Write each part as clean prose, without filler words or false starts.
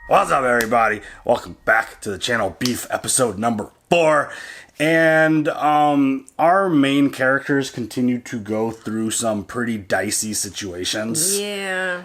What's up, everybody? Welcome back to the channel, Beef, episode number 4. And our main characters continue to go through some pretty dicey situations. Yeah.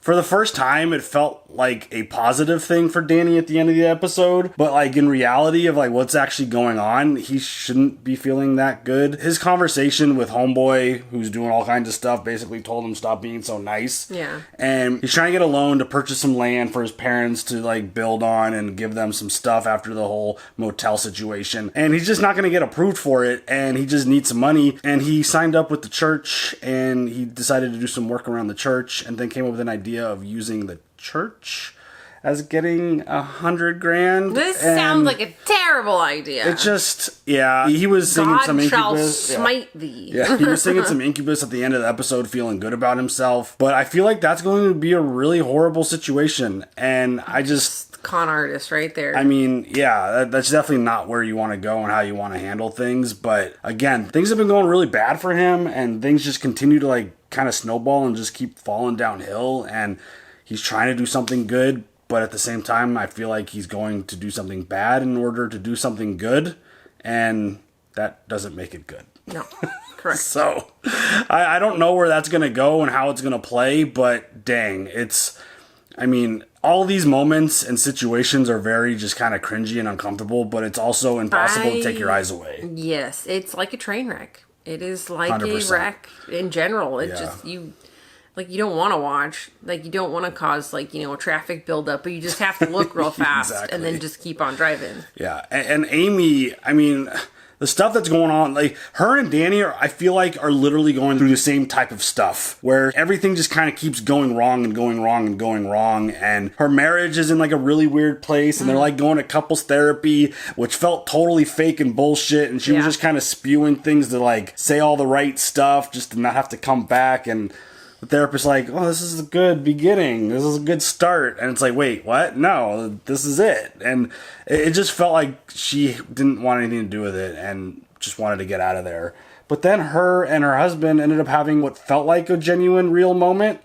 For the first time, it felt like a positive thing for Danny at the end of the episode. But like in reality of like what's actually going on, he shouldn't be feeling that good. His conversation with Homeboy, who's doing all kinds of stuff, basically told him stop being so nice. Yeah. And he's trying to get a loan to purchase some land for his parents to like build on and give them some stuff after the whole motel situation. And he's just not going to get approved for it, and he just needs some money. And he signed up with the church, and he decided to do some work around the church, and then came up with an idea of using the church as getting $100,000. This sounds like a terrible idea. It just, yeah, he was singing God some Incubus. shall smite thee. Yeah, he was singing some Incubus at the end of the episode, feeling good about himself. But I feel like that's going to be a really horrible situation, and I just... Con artist right there. I mean, yeah, that's definitely not where you want to go and how you want to handle things. But again, things have been going really bad for him, and things just continue to like kind of snowball and just keep falling downhill. And he's trying to do something good, but at the same time, I feel like he's going to do something bad in order to do something good, and that doesn't make it good. No, correct. So I don't know where that's going to go and how it's going to play, but dang, I mean, all these moments and situations are very just kind of cringy and uncomfortable, but it's also impossible to take your eyes away. Yes, it's like a train wreck. It is like 100%. a wreck in general. It Yeah. just, you don't want to watch. Like, you don't want to cause, like, a traffic buildup, but you just have to look real fast Exactly. and then just keep on driving. Yeah, and Amy, I mean... The stuff that's going on, like, her and Danny I feel like, are literally going through the same type of stuff, where everything just kind of keeps going wrong and going wrong and going wrong, and her marriage is in, like, a really weird place, and they're, like, going to couples therapy, which felt totally fake and bullshit, and she was just kind of spewing things to, like, say all the right stuff, just to not have to come back, and... The therapist's like, oh, this is a good beginning. This is a good start. And it's like, wait, what? No, this is it. And it just felt like she didn't want anything to do with it and just wanted to get out of there. But then her and her husband ended up having what felt like a genuine, real moment.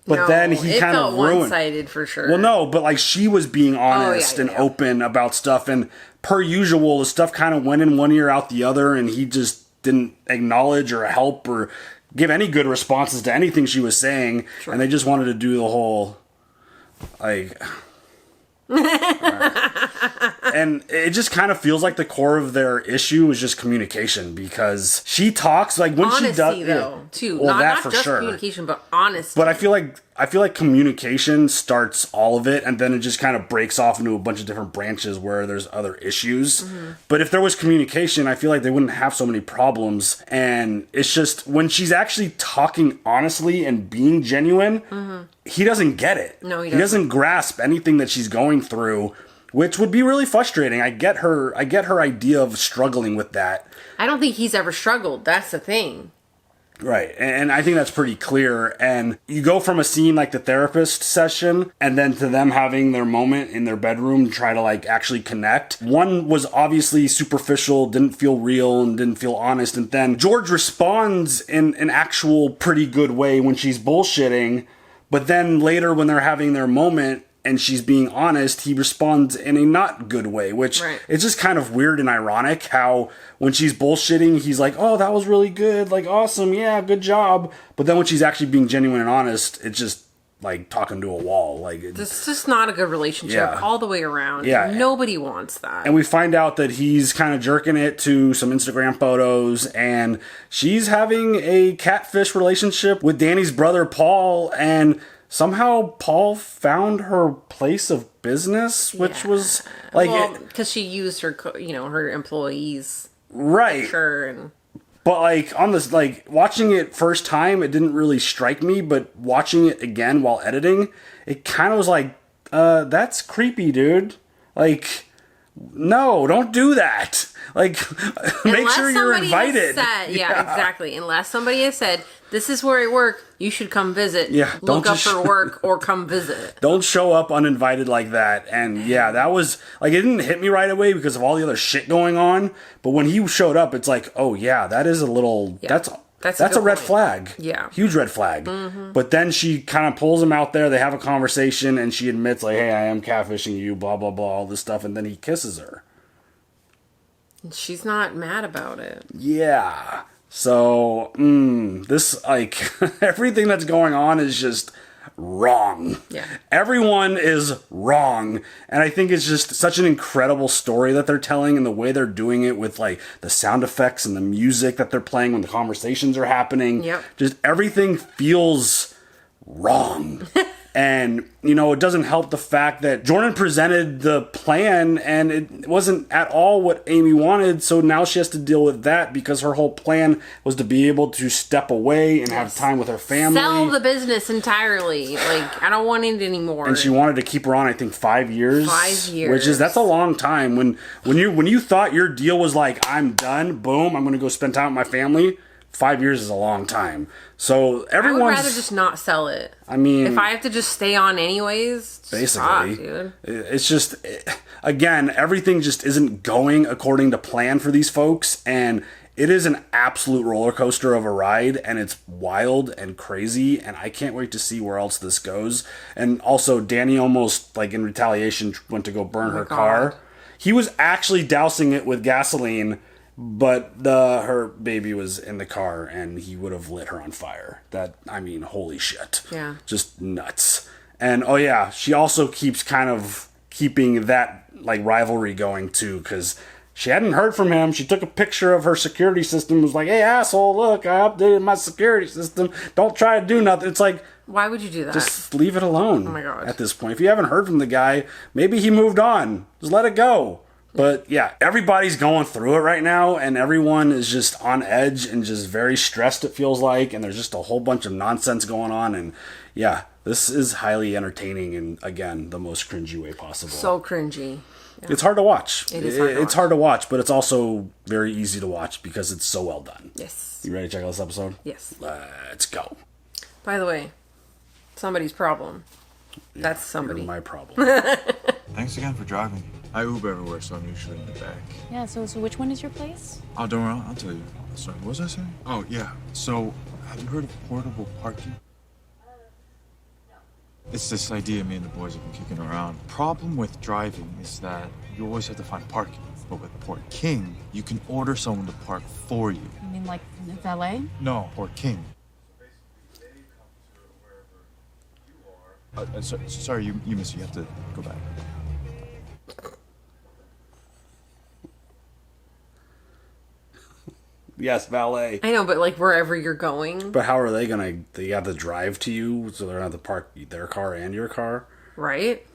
But then he kind of ruined. It felt one-sided for sure. Well, no, but like she was being honest and open about stuff. And per usual, the stuff kind of went in one ear out the other. And he just didn't acknowledge or help or... give any good responses to anything she was saying, and they just wanted to do the whole, like... And it just kind of feels like the core of their issue is just communication, because she talks, like, when honesty, she does... though, too. Well, not for just sure. communication, but honesty. But I feel like communication starts all of it, and then it just kind of breaks off into a bunch of different branches where there's other issues. Mm-hmm. But if there was communication, I feel like they wouldn't have so many problems. And it's just, when she's actually talking honestly and being genuine, he doesn't get it. No, he doesn't grasp anything that she's going through, which would be really frustrating. I get her idea of struggling with that. I don't think he's ever struggled. That's the thing. Right, and I think that's pretty clear. And you go from a scene like the therapist session, and then to them having their moment in their bedroom to try to like actually connect. One was obviously superficial, didn't feel real, and didn't feel honest. And then George responds in an actual pretty good way when she's bullshitting. But then later when they're having their moment and she's being honest, he responds in a not good way, which it's just kind of weird and ironic how when she's bullshitting, he's like, oh, that was really good, like, awesome, yeah, good job. But then when she's actually being genuine and honest, it's just like talking to a wall. Like, it's just not a good relationship all the way around. Yeah. Nobody wants that. And we find out that he's kind of jerking it to some Instagram photos, and she's having a catfish relationship with Danny's brother, Paul, and... somehow Paul found her place of business, which was like... well, because she used her, her employees. Right. Sure. And... but like on this, like watching it first time, it didn't really strike me, but watching it again while editing, it kind of was like, that's creepy, dude. Like, no, don't do that. Like, make sure you're invited. Yeah, exactly. Unless somebody has said, this is where I work, you should come visit. Yeah, look up for work or come visit. Don't show up uninvited like that. And yeah, that was, like, it didn't hit me right away because of all the other shit going on. But when he showed up, it's like, oh yeah, that is a little, That's a good red point. flag. Yeah. Huge red flag. But then she kind of pulls him out there. They have a conversation and she admits like, hey, I am catfishing you, blah, blah, blah, all this stuff. And then he kisses her. She's not mad about it. Yeah. So, this, like, everything that's going on is just wrong. Yeah. Everyone is wrong. And I think it's just such an incredible story that they're telling and the way they're doing it with, like, the sound effects and the music that they're playing when the conversations are happening. Yep. Just everything feels wrong. And, you know, it doesn't help the fact that Jordan presented the plan and it wasn't at all what Amy wanted. So now she has to deal with that because her whole plan was to be able to step away and have time with her family. Sell the business entirely. Like, I don't want it anymore. And she wanted to keep her on, I think, 5 years. 5 years. Which is, that's a long time. When you thought your deal was like, I'm done, boom, I'm going to go spend time with my family. 5 years is a long time. So everyone's... I would rather just not sell it. I mean... If I have to just stay on anyways, just basically, stop, dude. It's just... Again, everything just isn't going according to plan for these folks. And it is an absolute roller coaster of a ride. And it's wild and crazy. And I can't wait to see where else this goes. And also, Danny almost, like, in retaliation, went to go burn her car. He was actually dousing it with gasoline... But her baby was in the car and he would have lit her on fire. Holy shit. Yeah. Just nuts. And, oh yeah, she also keeps kind of keeping that, like, rivalry going, too, because she hadn't heard from him. She took a picture of her security system, was like, hey, asshole, look, I updated my security system. Don't try to do nothing. It's like... Why would you do that? Just leave it alone. Oh, my God. At this point. If you haven't heard from the guy, maybe he moved on. Just let it go. But yeah, everybody's going through it right now, and everyone is just on edge and just very stressed, it feels like, and there's just a whole bunch of nonsense going on, and yeah, this is highly entertaining in, again, the most cringy way possible. So cringy. Yeah. It's hard to watch. It is hard to watch. It's hard to watch, but it's also very easy to watch because it's so well done. Yes. You ready to check out this episode? Yes. Let's go. By the way, somebody's problem. Yeah, that's somebody. You're my problem. Thanks again for driving. I Uber everywhere, so I'm usually in the back. Yeah, so which one is your place? Oh, don't worry, I'll tell you. Sorry, what was I saying? Oh, yeah. So, have you heard of portable parking? It's this idea me and the boys have been kicking around. Problem with driving is that you always have to find parking. But with Port King, you can order someone to park for you. You mean like valet? No, Port King. Sorry, you missed. You have to go back. Yes, valet. I know, but like wherever you're going. But how are they gonna? They have to drive to you, so they're gonna have to park their car and your car. Right?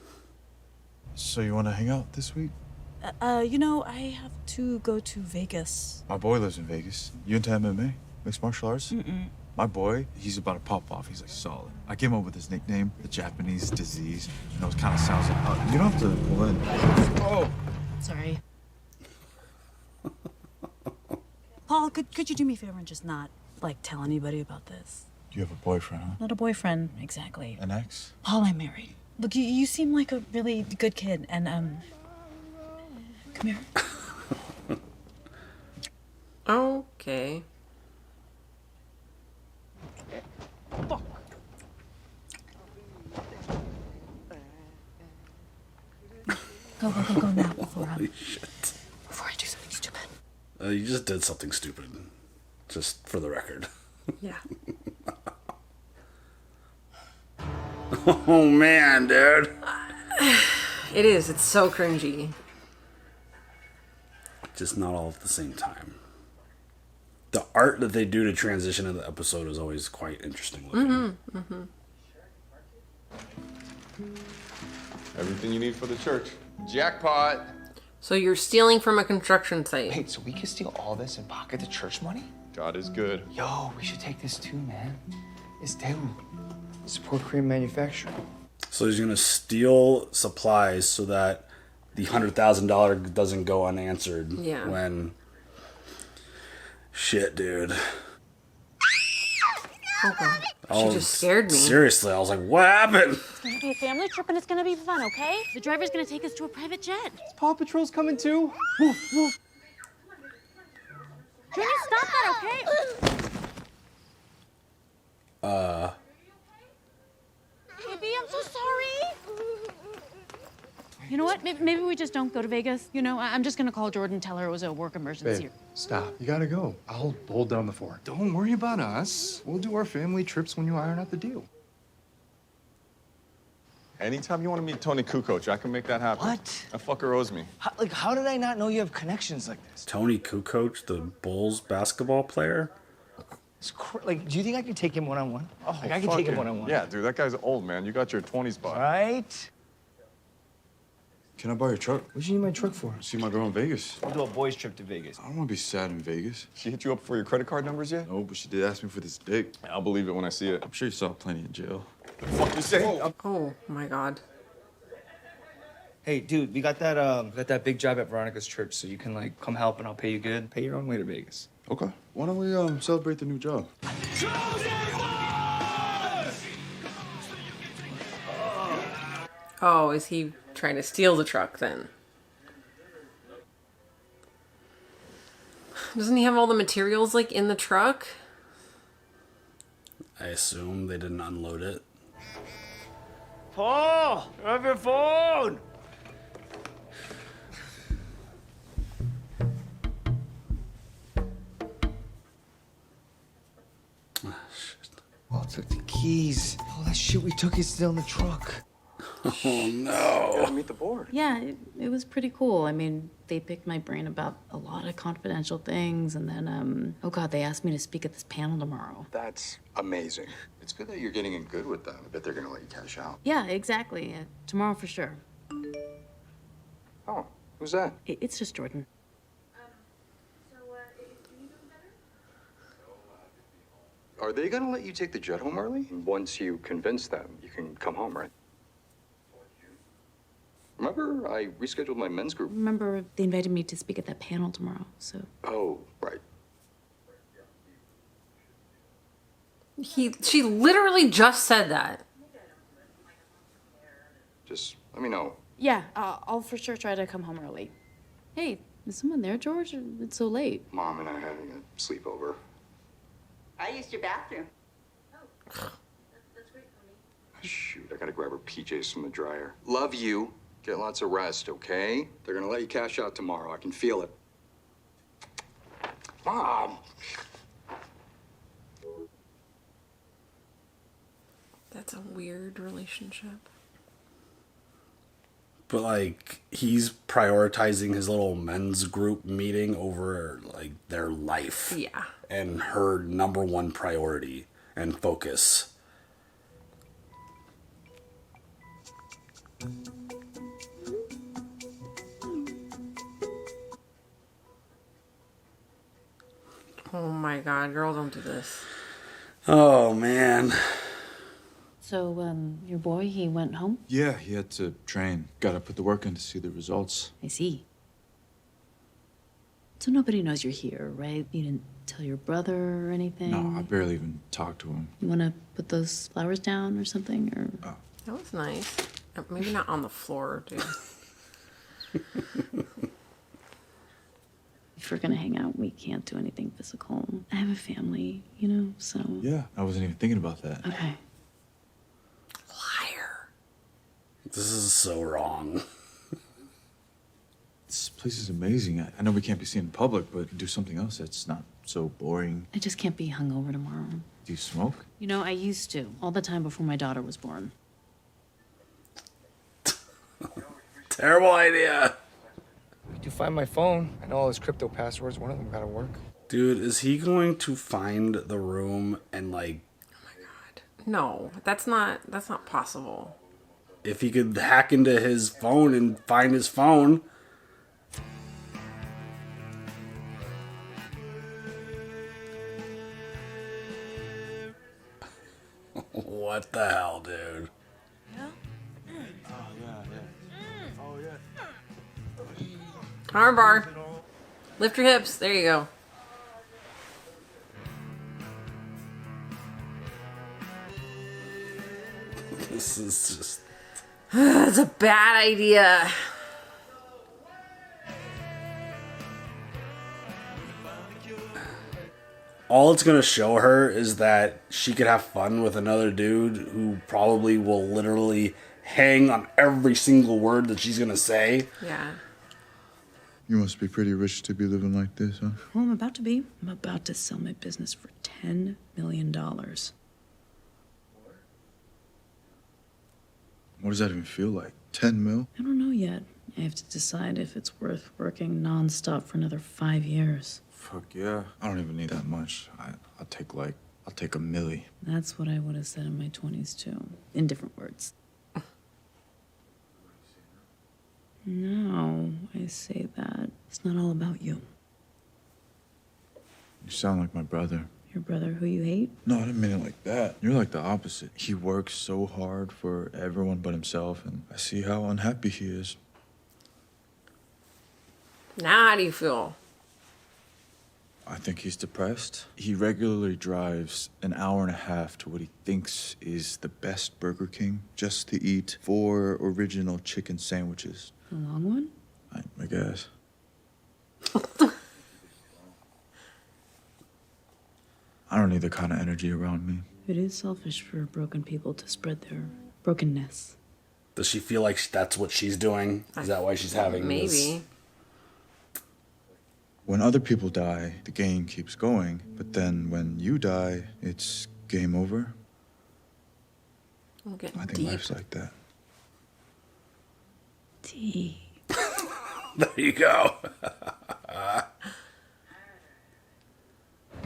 So you want to hang out this week? I have to go to Vegas. My boy lives in Vegas. You into MMA? Mixed martial arts? My boy, he's about to pop off. He's like solid. I came up with his nickname, the Japanese disease. You know, it kind of sounds like... you don't have to pull in. Oh! Sorry. Paul, could you do me a favor and just not, like, tell anybody about this? You have a boyfriend, huh? Not a boyfriend, exactly. An ex? Paul, I'm married. Look, you seem like a really good kid, and, come here. Okay. Fuck. Go now before I do something stupid. You just did something stupid. Just for the record. Yeah. Oh man, dude. It is. It's so cringy. Just not all at the same time. The art that they do to transition in the episode is always quite interesting looking. Everything you need for the church. Jackpot! So you're stealing from a construction site. Wait, so we can steal all this and pocket the church money? God is good. Yo, we should take this too, man. It's due. Support Korean manufacturing. So he's gonna steal supplies so that the $100,000 doesn't go unanswered. Yeah. When shit, dude. Oh, God. She just scared me. Seriously, I was like, what happened? It's gonna be a family trip and it's gonna be fun, okay? The driver's gonna take us to a private jet. Paw Patrol's coming too. Can you stop that, okay? know what? Maybe we just don't go to Vegas. You know, I'm just gonna call Jordan, tell her it was a work emergency. Babe, stop. You gotta go. I'll hold down the fort. Don't worry about us. We'll do our family trips when you iron out the deal. Anytime you want to meet Tony Kukoc, I can make that happen. What? That fucker owes me. How did I not know you have connections like this? Tony Kukoc, the Bulls basketball player. Do you think I could take him one-on-one? Oh, I could take him one-on-one. Yeah, dude, that guy's old, man. You got your 20s body. Right? Can I borrow your truck? What do you need my truck for? See my girl in Vegas. We'll do a boys' trip to Vegas. I don't want to be sad in Vegas. She hit you up for your credit card numbers yet? No, but she did ask me for this dick. I'll believe it when I see it. I'm sure you saw plenty in jail. What the fuck you say? Oh my god. Hey, dude, we got that big job at Veronica's church, so you can like come help and I'll pay you good. Pay your own way to Vegas. Okay. Why don't we celebrate the new job? Oh, is he trying to steal the truck then? Doesn't he have all the materials like in the truck? I assume they didn't unload it. Paul, have your phone. Oh, took the keys. All that shit we took is still in the truck. Oh no. Gotta meet the board. Yeah, it was pretty cool. I mean, they picked my brain about a lot of confidential things, and then, oh God, they asked me to speak at this panel tomorrow. That's amazing. It's good that you're getting in good with them. I bet they're gonna let you cash out. Yeah, exactly. Tomorrow for sure. Oh, who's that? It's just Jordan. Are they gonna let you take the jet home early? Once you convince them, you can come home, right? Remember, I rescheduled my men's group. Remember, they invited me to speak at that panel tomorrow, so. Oh, right. She literally just said that. Just let me know. Yeah, I'll for sure try to come home early. Hey, is someone there, George? It's so late. Mom and I are having a sleepover. I used your bathroom. Shoot, I gotta grab her PJs from the dryer. Love you. Get lots of rest, okay? They're gonna let you cash out tomorrow. I can feel it. Mom! That's a weird relationship. But like he's prioritizing his little men's group meeting over like their life. Yeah. And her number one priority and focus. Oh my god, girl, don't do this. Oh man. So, your boy, he went home? Yeah, he had to train. Gotta put the work in to see the results. I see. So nobody knows you're here, right? You didn't tell your brother or anything? No, I barely even talked to him. You want to put those flowers down or something, or? That was nice. Maybe not on the floor, dude. If we're gonna hang out, we can't do anything physical. I have a family, you know, so. Yeah, I wasn't even thinking about that. Okay. Liar. This is so wrong. This place is amazing. I know we can't be seen in public, but do something else that's not so boring. I just can't be hungover tomorrow. Do you smoke? You know, I used to, all the time before my daughter was born. Terrible idea. Did you find my phone? I know all his crypto passwords. One of them gotta work. Dude, is he going to find the room and like No, that's not possible. if he could hack into his phone and find his phone? What the hell, dude? Armbar. Lift your hips. There you go. This is just... That's a bad idea. All it's gonna show her is that she could have fun with another dude who probably will literally hang on every single word that she's gonna say. Yeah. You must be pretty rich to be living like this, huh? Well, I'm about to be. I'm about to sell my business for $10 million. What does that even feel like? 10 mil? I don't know yet. I have to decide if it's worth working nonstop for another 5 years. Fuck yeah. I don't even need that much. I'll take $1 million. That's what I would have said in my 20s, too. In different words. No, I say that. It's not all about you. You sound like my brother. Your brother who you hate? No, I didn't mean it like that. You're like the opposite. He works so hard for everyone but himself, and I see how unhappy he is. Now how do you feel? I think he's depressed. He regularly drives an hour and a half to what he thinks is the best Burger King just to eat 4 original chicken sandwiches. A long one? I guess. I don't need the kind of energy around me. It is selfish for broken people to spread their brokenness. Does she feel like that's what she's doing? Is that why she's having this? Maybe. When other people die, the game keeps going. But then when you die, it's game over. We'll get I think deep. life's like that. Deep. There you go.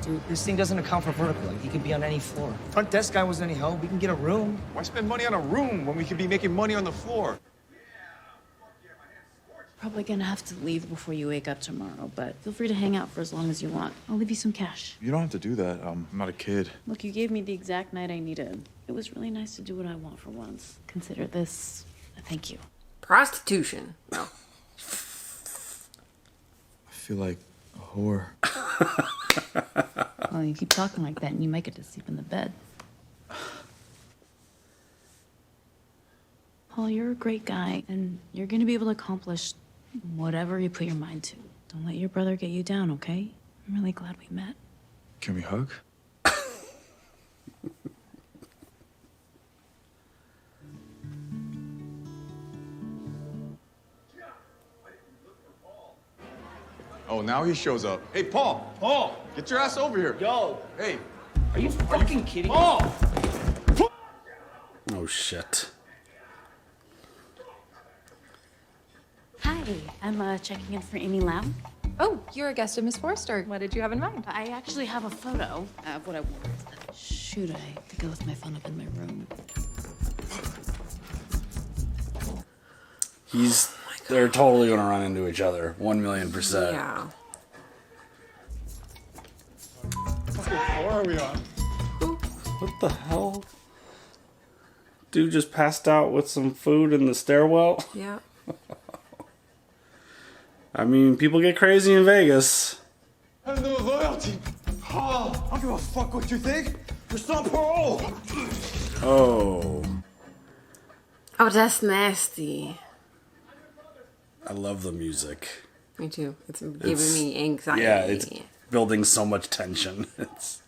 Dude, this thing doesn't account for vertical. Like, he could be on any floor. Front desk guy wasn't any help. We can get a room. Why spend money on a room when we could be making money on the floor? Probably gonna have to leave before you wake up tomorrow, but feel free to hang out for as long as you want. I'll leave you some cash. You don't have to do that. I'm not a kid. Look, you gave me the exact night I needed. It was really nice to do what I want for once. Consider this a thank you. Prostitution. No. I feel like a whore. Well, you keep talking like that and you might get to sleep in the bed. Paul, you're a great guy, and you're gonna be able to accomplish whatever you put your mind to. Don't let your brother get you down, okay? I'm really glad we met. Can we hug? Oh, now he shows up. Hey, Paul! Paul! Get your ass over here. Yo! Hey! Are you fucking kidding me? Paul! Oh, shit. Hi, I'm checking in for Amy Lamb. Oh, you're a guest of Miss Forrester. What did you have in mind? I actually have a photo of what I wore. Shoot, I think I left my phone up in my room. They're totally gonna run into each other. 1,000,000%. Yeah. What are we on? What the hell? Dude just passed out with some food in the stairwell. Yeah. I mean, people get crazy in Vegas. I have no loyalty. Paul! I don't give a fuck what you think. You're still on parole. Oh. Oh, that's nasty. I love the music. Me too. It's giving me anxiety. Yeah, it's building so much tension. It's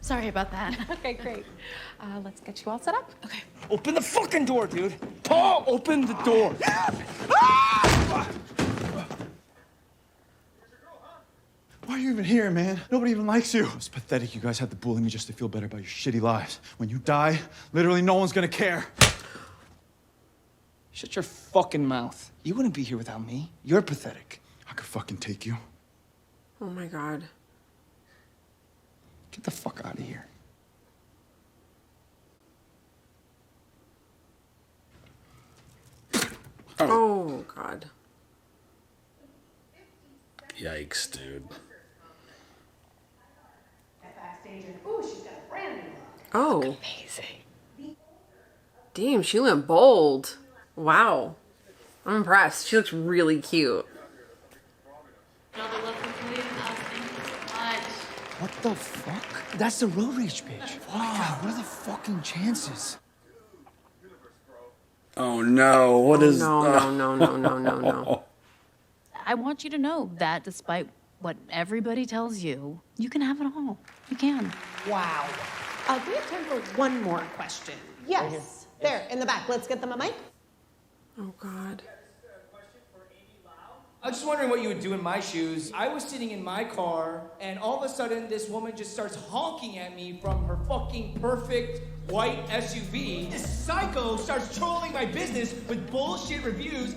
Sorry about that. Okay, great. Let's get you all set up. Okay. Open the fucking door, dude. Paul, open the door. Why are you even here, man? Nobody even likes you. It's pathetic you guys had to bully me just to feel better about your shitty lives. When you die, literally no one's gonna care. Shut your fucking mouth. You wouldn't be here without me. You're pathetic. I could fucking take you. Oh my god. Get the fuck out of here. Oh god. yikes, dude. Oh. Amazing. Damn, she went bold. Wow. I'm impressed. She looks really cute. What the fuck? That's the road rage bitch. Wow, what are the fucking chances? Oh no, what is... No. I want you to know that despite what everybody tells you, you can have it all. You can. Wow. Do we have time for one more question? Yes. There, in the back. Let's get them a mic. Oh, God. I was just wondering what you would do in my shoes. I was sitting in my car, and all of a sudden, this woman just starts honking at me from her fucking perfect white SUV. This psycho starts trolling my business with bullshit reviews.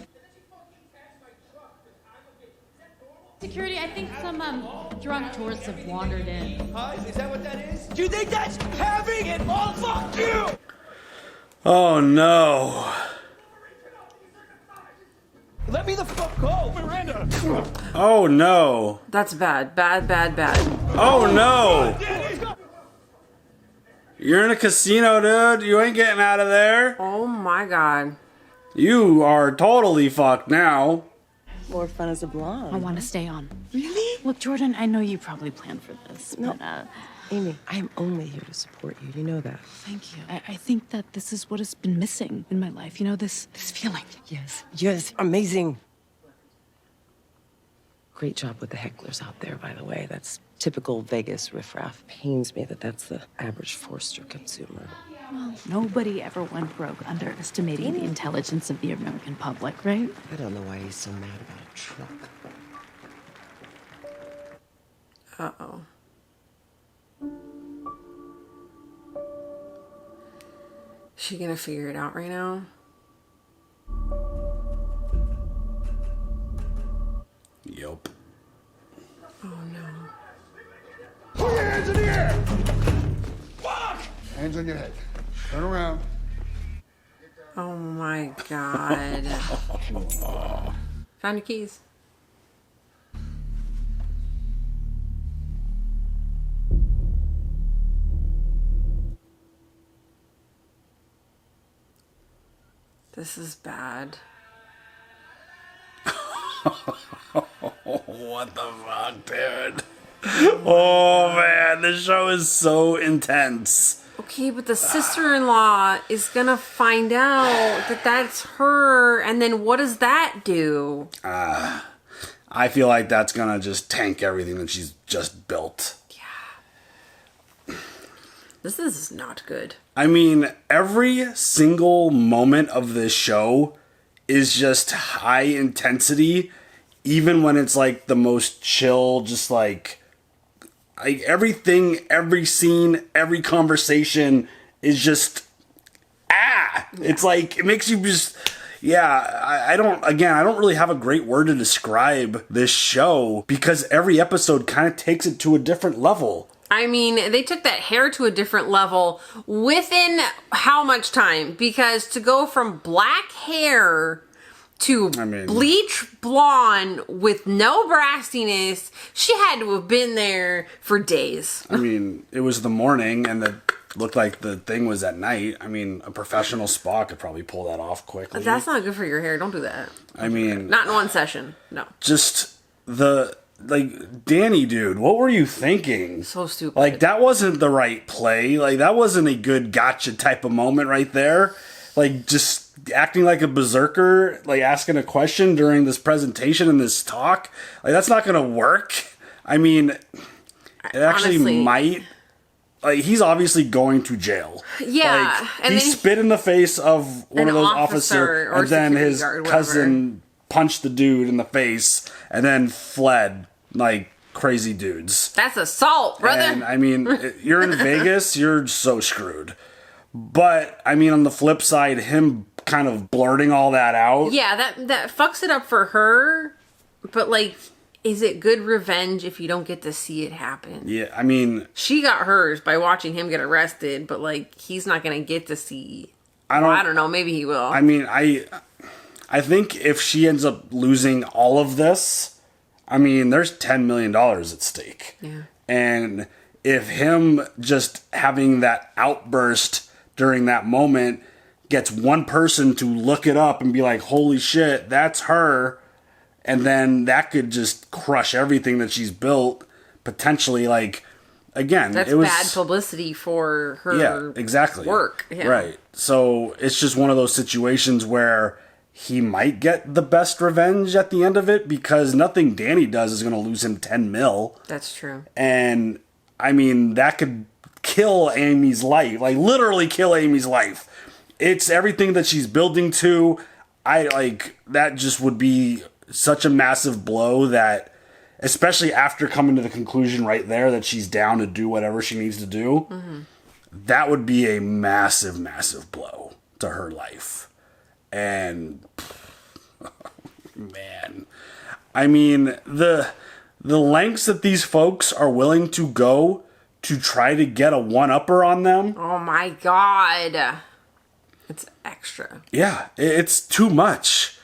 Security, I think some drunk tourists have wandered in. Huh? Is that what that is? Do you think that's having it? Oh, fuck you! Oh no. Let me the fuck go, Miranda! Oh no. That's bad. Bad, bad, bad. Oh no. You're in a casino, dude. You ain't getting out of there. Oh my God. You are totally fucked now. More fun as a blonde. I want to stay on. Really? Look, Jordan, I know you probably planned for this, No. but Amy, I am only here to support you. You know that. thank you. I think that this is what has been missing in my life. You know, this feeling. Yes. Yes. Amazing. Great job with the hecklers out there, by the way. That's typical Vegas riffraff. Pains me that that's the average Forster consumer. Well, nobody ever went broke underestimating the intelligence of the American public, right? I don't know why he's so mad about a truck. Uh-oh. She gonna figure it out right now? Yup. Oh no. Put your hands in the air! Fuck! Hands on your head. Turn around. Oh my God. Found your keys. This is bad. What the fuck, dude? Oh man, this show is so intense. Okay, but the sister-in-law is gonna find out that that's her, and then what does that do? I feel like that's gonna just tank everything that she's just built. This is not good. I mean, every single moment of this show is just high intensity, even when it's like the most chill, just like everything, every scene, every conversation is just It's like it makes you just I don't really have a great word to describe this show because every episode kind of takes it to a different level. I mean, they took that hair to a different level within how much time? Because to go from black hair to bleach blonde with no brassiness, she had to have been there for days. I mean, it was the morning and it looked like the thing was at night. I mean, a professional spa could probably pull that off quickly. That's not good for your hair. Don't do that. I mean... Not in one session. No. Just Danny, dude, what were you thinking? So stupid. Like, that wasn't the right play. Like, that wasn't a good gotcha type of moment right there. Like, just acting like a berserker, like, asking a question during this presentation and this talk. Like, that's not gonna work. I mean, it actually might. Like, he's obviously going to jail. Yeah. Like, he spit in the face of one of those officers, and then his cousin punched the dude in the face and then fled like crazy dudes. That's assault, brother. And I mean, you're in Vegas, you're so screwed. But I mean, on the flip side, him kind of blurting all that out. Yeah, that fucks it up for her. But like, is it good revenge if you don't get to see it happen? Yeah, I mean, she got hers by watching him get arrested, but like, he's not gonna get to see. I don't know. Maybe he will. I mean, I think if she ends up losing all of this, I mean, there's $10 million at stake. Yeah. And if him just having that outburst during that moment gets one person to look it up and be like, holy shit, that's her. And then that could just crush everything that she's built, potentially. Like, again, that's bad publicity for her work. Yeah. Right. So it's just one of those situations where he might get the best revenge at the end of it because nothing Danny does is going to lose him 10 mil. That's true. And I mean, that could kill Amy's life, like literally kill Amy's life. it's everything that she's building to. That just would be such a massive blow that, especially after coming to the conclusion right there that she's down to do whatever she needs to do, that would be a massive, massive blow to her life. And man, I mean, the lengths that these folks are willing to go to try to get a one-upper on them. Oh my God. It's extra. Yeah, it's too much.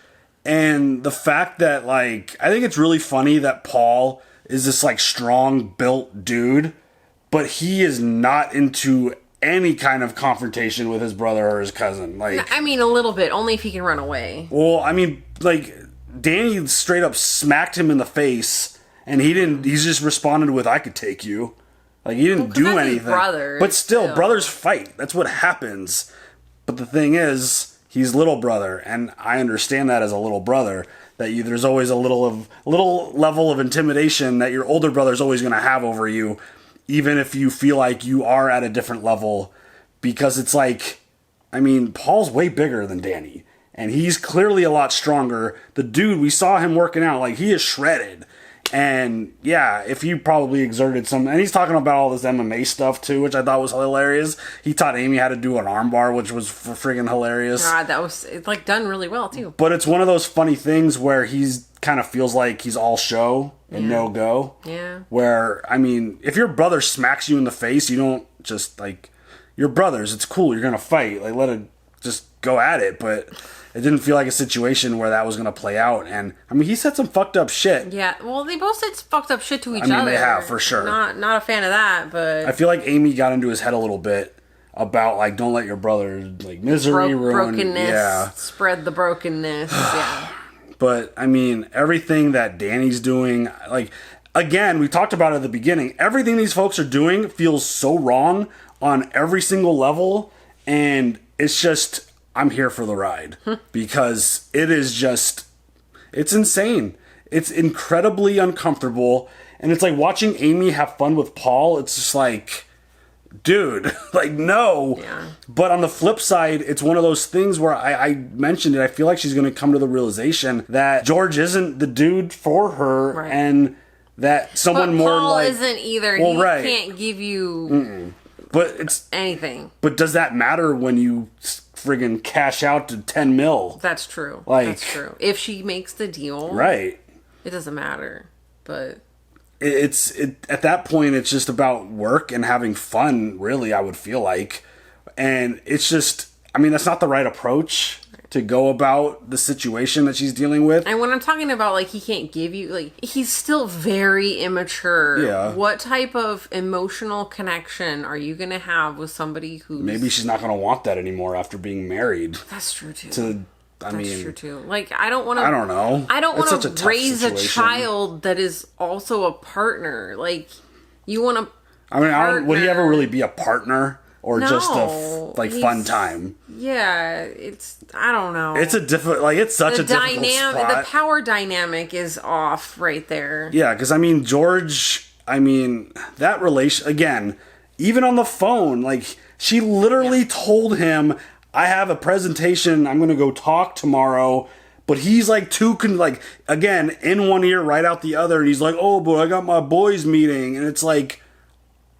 And the fact that, like, I think it's really funny that Paul is this, like, strong built dude, but he is not into any kind of confrontation with his brother or his cousin. Like, I mean, a little bit, only if he can run away. Well, I mean, like, Danny straight up smacked him in the face, and he's just responded with, "I could take you." Like, he didn't do that's anything. His brother, but still, brothers fight. That's what happens. But the thing is, he's little brother, and I understand that as a little brother, that there's always a little level of intimidation that your older brother's always going to have over you, even if you feel like you are at a different level, because it's like, I mean, Paul's way bigger than Danny, and he's clearly a lot stronger. The dude, we saw him working out, like, he is shredded. And yeah, if you probably exerted some, and he's talking about all this MMA stuff too, which I thought was hilarious. He taught Amy how to do an armbar, which was friggin' hilarious. God, it's like done really well too. But it's one of those funny things where he's kind of feels like he's all show and no go. Yeah. Where, I mean, if your brother smacks you in the face, you don't just, like, your brothers, it's cool, you're gonna fight. Like, let it just go at it. But it didn't feel like a situation where that was going to play out. And, I mean, he said some fucked up shit. Yeah, well, they both said fucked up shit to each other. I mean, they have, for sure. Not a fan of that, but... I feel like Amy got into his head a little bit about, like, don't let your brother, like, misery ruin... Brokenness. Yeah. Spread the brokenness, yeah. But, I mean, everything that Danny's doing, like, again, we talked about it at the beginning. Everything these folks are doing feels so wrong on every single level, and it's just... I'm here for the ride because it is just, it's insane. It's incredibly uncomfortable. And it's like watching Amy have fun with Paul. It's just like, dude, like, no. Yeah. But on the flip side, it's one of those things where I mentioned it. I feel like she's going to come to the realization that George isn't the dude for her. Right. And that someone but more Paul like... isn't either. Well, he right. can't give you but it's anything. But does that matter when you friggin' cash out to 10 mil? That's true. Like, that's true. If she makes the deal, right, it doesn't matter. But it's at that point, it's just about work and having fun. Really, I would feel like, and it's just, I mean, that's not the right approach to go about the situation that she's dealing with. And when I'm talking about, like, he can't give you, like, he's still very immature. Yeah. What type of emotional connection are you going to have with somebody who's... Maybe she's not going to want that anymore after being married. That's true, too. That's true, too. Like, I don't want to... I don't know. I don't want It's such to a raise tough a situation. child that is also a partner. Like, you want to... I mean, would he ever really be a partner? Or No, just a fun time? Yeah, it's, I don't know. It's a difficult, like, it's such a difficult spot. The power dynamic is off right there. Yeah, because, I mean, George, I mean, that relation, again, even on the phone, like, she literally told him, I have a presentation, I'm going to go talk tomorrow, but he's, like, again, in one ear, right out the other, and he's like, oh, but I got my boys meeting, and it's like,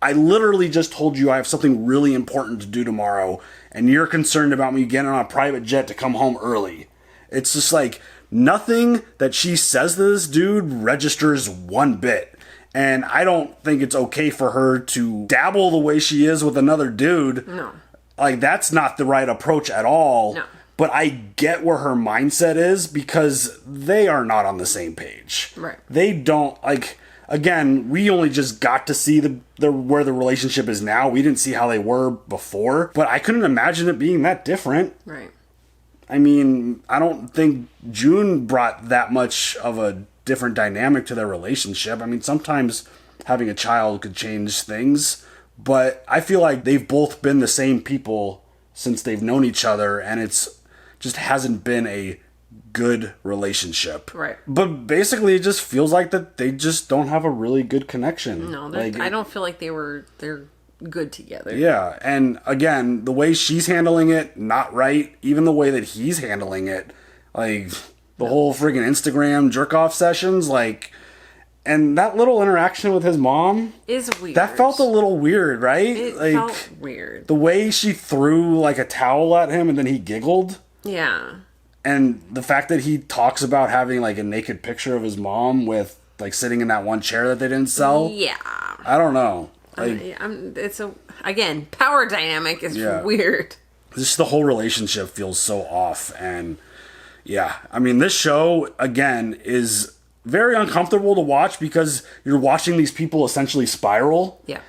I literally just told you I have something really important to do tomorrow, and you're concerned about me getting on a private jet to come home early. It's just like, nothing that she says to this dude registers one bit. And I don't think it's okay for her to dabble the way she is with another dude. No. Like, that's not the right approach at all. No. But I get where her mindset is because they are not on the same page. Right. They don't, like... Again, we only just got to see the where the relationship is now. We didn't see how they were before, but I couldn't imagine it being that different. Right. I mean, I don't think June brought that much of a different dynamic to their relationship. I mean, sometimes having a child could change things, but I feel like they've both been the same people since they've known each other, and it's just hasn't been a good relationship. Right. But basically it just feels like that they just don't have a really good connection. No, like, I don't feel like they're good together. Yeah, and again, the way she's handling it, not right. Even the way that he's handling it, like the whole friggin' Instagram jerk-off sessions, like, and that little interaction with his mom is weird. That felt a little weird, right? It like, felt weird. The way she threw like a towel at him and then he giggled. Yeah. And the fact that he talks about having like a naked picture of his mom with like sitting in that one chair that they didn't sell. Yeah. I don't know. Like, it's again, power dynamic is weird. Just the whole relationship feels so off. And yeah, I mean, this show again is very uncomfortable to watch because you're watching these people essentially spiral. Yeah.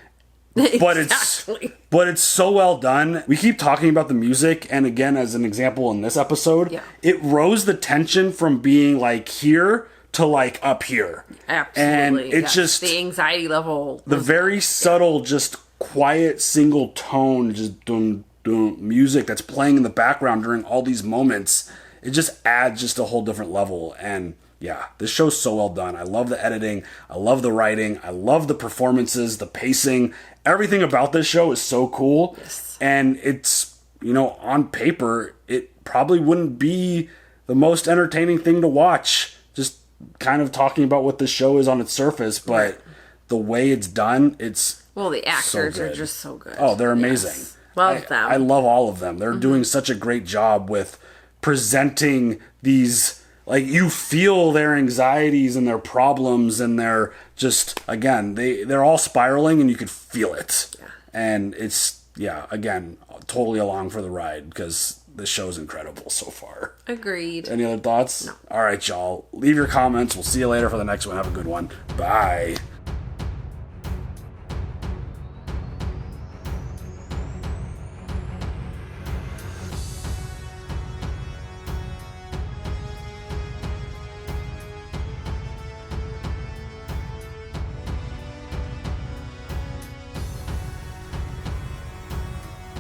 But exactly. it's so well done. We keep talking about the music, and again, as an example in this episode, it rose the tension from being like here to like up here. Absolutely. And it's just the anxiety level. The very subtle, just quiet single tone, just dun dun music that's playing in the background during all these moments. It just adds just a whole different level. And yeah, this show's so well done. I love the editing. I love the writing. I love the performances, the pacing. Everything about this show is so cool. Yes. And it's, you know, on paper, it probably wouldn't be the most entertaining thing to watch. Just kind of talking about what this show is on its surface. But the way it's done, it's well, the actors so are just so good. Oh, they're amazing. Yes. Love them. I love all of them. They're doing such a great job with presenting these. Like, you feel their anxieties and their problems, and they're just, again, they're all spiraling, and you could feel it. Yeah. And it's, again, totally along for the ride, because this show's incredible so far. Agreed. Any other thoughts? No. All right, y'all. Leave your comments. We'll see you later for the next one. Have a good one. Bye.